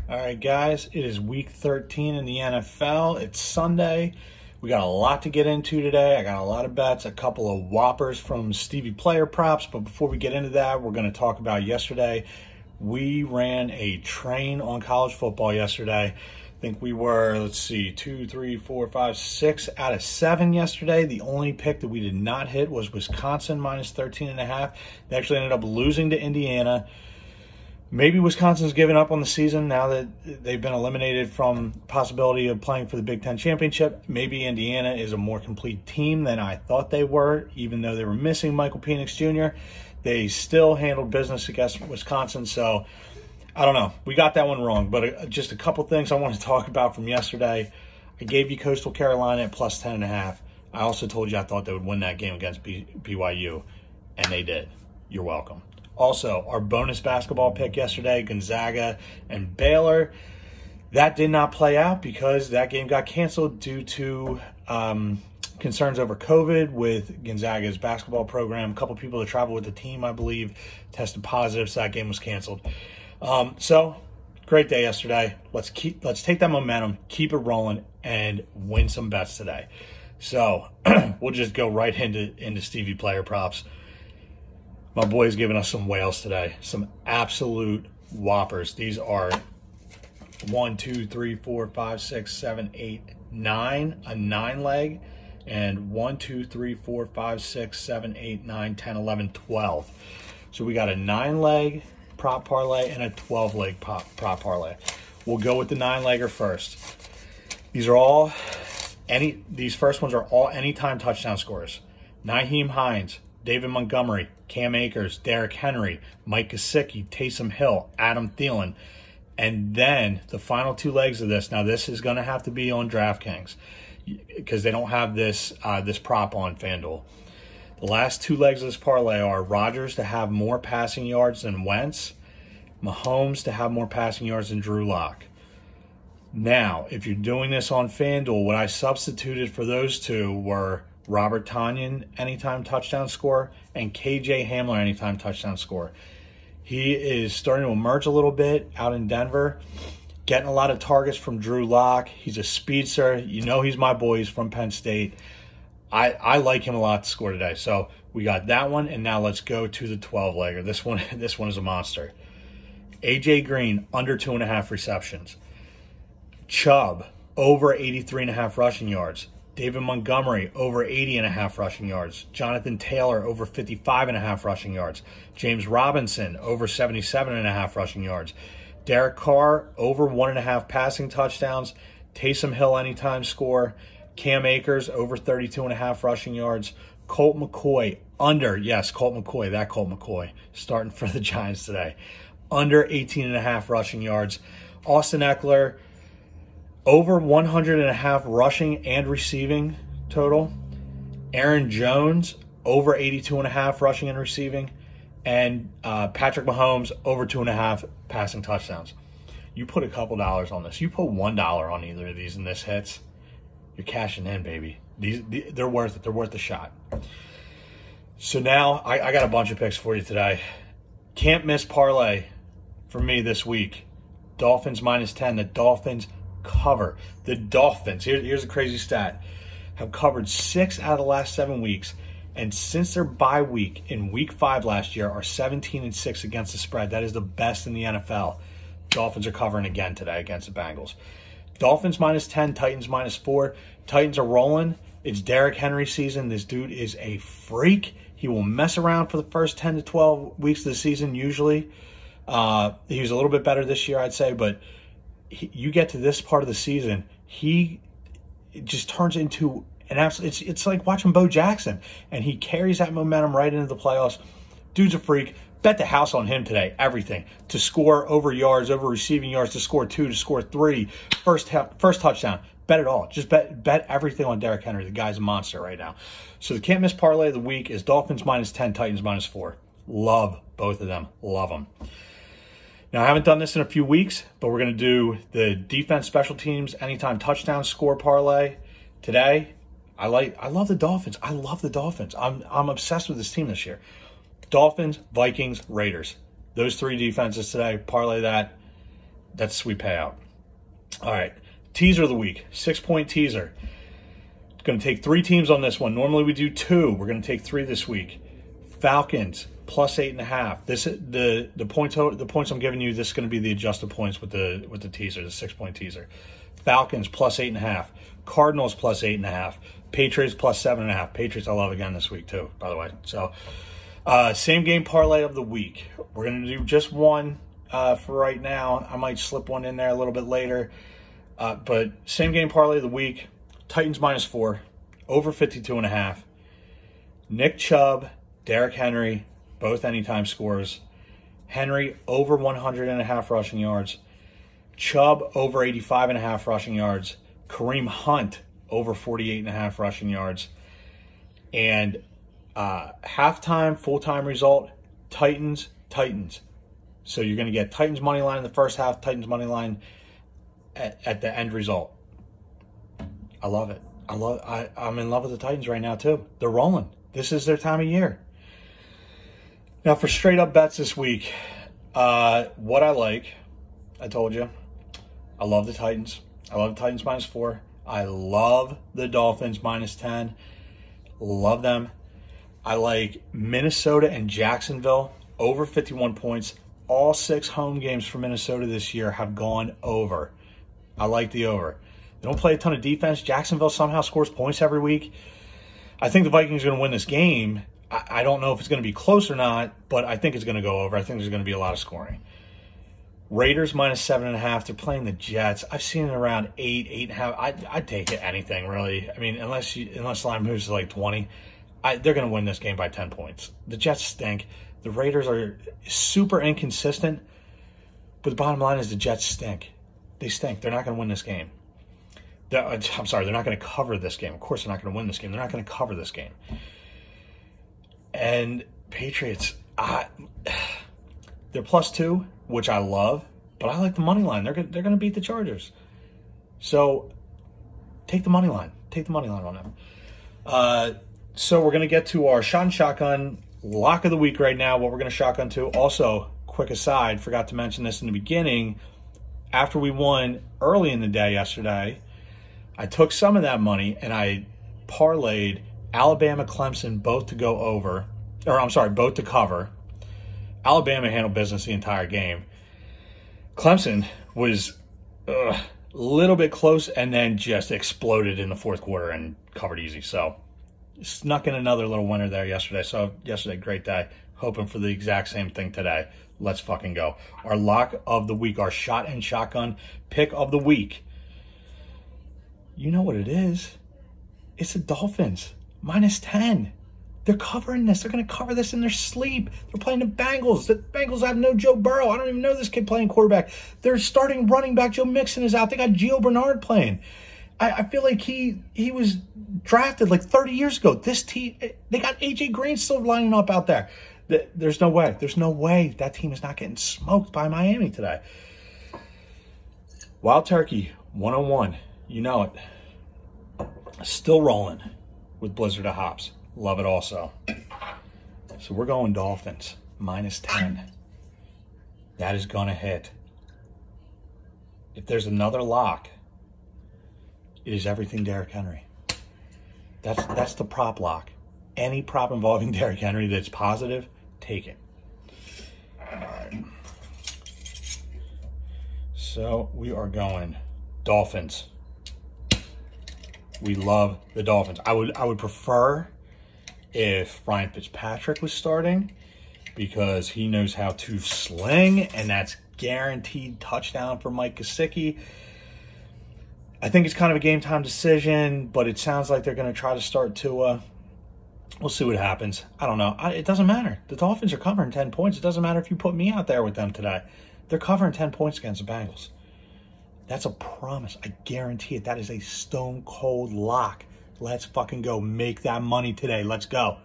All right, guys, it is week 13 in the NFL. It's Sunday. We got a lot to get into today. I got a lot of bets, a couple of whoppers from Stevie Player props. But before we get into that, we're going to talk about yesterday. We ran a train on college football yesterday. I think we were, 2, 3, 4, 5, 6 out of 7 yesterday. The only pick that we did not hit was Wisconsin minus 13.5. They actually ended up losing to Indiana. Maybe Wisconsin's given up on the season now that they've been eliminated from possibility of playing for the Big Ten championship. Maybe Indiana is a more complete team than I thought they were, even though they were missing Michael Penix Jr. They still handled business against Wisconsin, so I don't know. We got that one wrong, but just a couple things I want to talk about from yesterday. I gave you Coastal Carolina at plus 10.5. I also told you I thought they would win that game against BYU, and they did. You're welcome. Also, our bonus basketball pick yesterday, Gonzaga and Baylor, that did not play out because that game got canceled due to concerns over COVID with Gonzaga's basketball program. A couple people that traveled with the team, I believe, tested positive, so that game was canceled. So, great day yesterday. Let's take that momentum, keep it rolling, and win some bets today. So, we'll just go right into Stevie Player props. My boy's giving us some whales today, some absolute whoppers. These are 1, 2, 3, 4, 5, 6, 7, 8, 9, a 9-leg, and 1, 2, 3, 4, 5, 6, 7, 8, 9, 10, 11, 12. So we got a 9-leg prop parlay and a 12-leg prop parlay. We'll go with the 9-legger first. These first ones are all anytime touchdown scores. Nyheim Hines, David Montgomery, Cam Akers, Derrick Henry, Mike Gesicki, Taysom Hill, Adam Thielen. And then the final 2 legs of this. Now, this is going to have to be on DraftKings because they don't have this prop on FanDuel. The last 2 legs of this parlay are Rodgers to have more passing yards than Wentz, Mahomes to have more passing yards than Drew Lock. Now, if you're doing this on FanDuel, what I substituted for those 2 were Robert Tonyan, anytime touchdown score, and KJ Hamler, anytime touchdown score. He is starting to emerge a little bit out in Denver, getting a lot of targets from Drew Lock. He's a speedster. You know he's my boy. He's from Penn State. I like him a lot to score today. So we got that one, and now let's go to the 12-legger. This one is a monster. A.J. Green, under 2.5 receptions. Chubb, over 83.5 rushing yards. David Montgomery, over 80.5 rushing yards. Jonathan Taylor, over 55.5 rushing yards. James Robinson, over 77.5 rushing yards. Derek Carr, over 1.5 passing touchdowns. Taysom Hill, anytime score. Cam Akers, over 32.5 rushing yards. Colt McCoy, Colt McCoy, starting for the Giants today. Under 18.5 rushing yards. Austin Eckler, over 100.5 rushing and receiving total. Aaron Jones, over 82.5 rushing and receiving. And Patrick Mahomes, over 2.5 passing touchdowns. You put a couple dollars on this. You put $1 on either of these and this hits, you're cashing in, baby. They're worth it. They're worth the shot. So now I got a bunch of picks for you today. Can't miss parlay for me this week. Dolphins minus 10. The Dolphins cover. The Dolphins, here's a crazy stat, have covered 6 out of the last 7 weeks, and since their bye week in week 5 last year are 17-6 against the spread. That is the best in the NFL. Dolphins are covering again today against the Bengals. Dolphins minus 10, Titans minus 4. Titans are rolling. It's Derrick Henry season. This dude is a freak. He will mess around for the first 10 to 12 weeks of the season usually. He was a little bit better this year, I'd say, but you get to this part of the season, he just turns into an absolute. It's like watching Bo Jackson, and he carries that momentum right into the playoffs. Dude's a freak. Bet the house on him today. Everything to score over yards, over receiving yards, to score 2, to score 3, first touchdown. Bet it all. Just bet everything on Derrick Henry. The guy's a monster right now. So the can't miss parlay of the week is Dolphins minus 10, Titans minus 4. Love both of them. Love them. Now, I haven't done this in a few weeks, but we're going to do the defense, special teams, anytime touchdown score parlay today. I love the Dolphins. I love the Dolphins. I'm obsessed with this team this year. Dolphins, Vikings, Raiders. Those 3 defenses today, parlay that. That's sweet payout. All right. Teaser of the week. 6-point teaser. Going to take 3 teams on this one. Normally we do 2. We're going to take 3 this week. Falcons plus 8.5. This the points I'm giving you. This is going to be the adjusted points with the teaser, the 6-point teaser. Falcons plus 8.5. Cardinals plus 8.5. Patriots plus 7.5. Patriots I love again this week too, by the way. So same game parlay of the week. We're going to do just one for right now. I might slip one in there a little bit later. But same game parlay of the week. Titans -4, over 52.5. Nick Chubb, Derrick Henry, both anytime scores. Henry over 100.5 rushing yards. Chubb over 85.5 rushing yards. Kareem Hunt over 48.5 rushing yards. And halftime, full-time result, Titans. So you're going to get Titans money line in the first half, Titans money line at the end result. I love it. I'm in love with the Titans right now too. They're rolling. This is their time of year. Now for straight up bets this week, what I like, I told you, I love the Titans. I love the Titans -4. I love the Dolphins -10. Love them. I like Minnesota and Jacksonville over 51 points. All 6 home games for Minnesota this year have gone over. I like the over. They don't play a ton of defense. Jacksonville somehow scores points every week. I think the Vikings are going to win this game. I don't know if it's going to be close or not, but I think it's going to go over. I think there's going to be a lot of scoring. Raiders -7.5. They're playing the Jets. I've seen it around 8, 8.5. I'd take it anything, really. I mean, unless the line moves to like 20, they're going to win this game by 10 points. The Jets stink. The Raiders are super inconsistent, but the bottom line is the Jets stink. They stink. They're not going to win this game. I'm sorry, they're not going to cover this game. Of course they're not going to win this game. They're not going to cover this game. And Patriots, they're +2, which I love, but I like the money line. They're going to beat the Chargers. So take the money line. Take the money line on them. So we're going to get to our shot and shotgun lock of the week right now, what we're going to shotgun to. Also, quick aside, forgot to mention this in the beginning. After we won early in the day yesterday, I took some of that money and I parlayed Alabama, Clemson, both to go over. Or, I'm sorry, both to cover. Alabama handled business the entire game. Clemson was a little bit close and then just exploded in the fourth quarter and covered easy. So, snuck in another little winner there yesterday. So, yesterday, great day. Hoping for the exact same thing today. Let's fucking go. Our lock of the week, our shot and shotgun pick of the week. You know what it is. It's the Dolphins. -10. They're covering this. They're going to cover this in their sleep. They're playing the Bengals. The Bengals have no Joe Burrow. I don't even know this kid playing quarterback. Their starting running back, Joe Mixon, is out. They got Gio Bernard playing. I feel like he was drafted like 30 years ago. This team, they got A.J. Green still lining up out there. There's no way. There's no way that team is not getting smoked by Miami today. Wild Turkey, 101. You know it. Still rolling with Blizzard of Hops. Love it also. So we're going Dolphins, -10. That is going to hit. If there's another lock, it is everything Derrick Henry. That's the prop lock. Any prop involving Derrick Henry that's positive, take it. All right. So we are going Dolphins. We love the Dolphins. I would prefer if Ryan Fitzpatrick was starting because he knows how to sling, and that's guaranteed touchdown for Mike Gesicki. I think it's kind of a game-time decision, but it sounds like they're going to try to start Tua. We'll see what happens. I don't know. It doesn't matter. The Dolphins are covering 10 points. It doesn't matter if you put me out there with them today. They're covering 10 points against the Bengals. That's a promise. I guarantee it. That is a stone-cold lock. Let's fucking go. Make that money today. Let's go.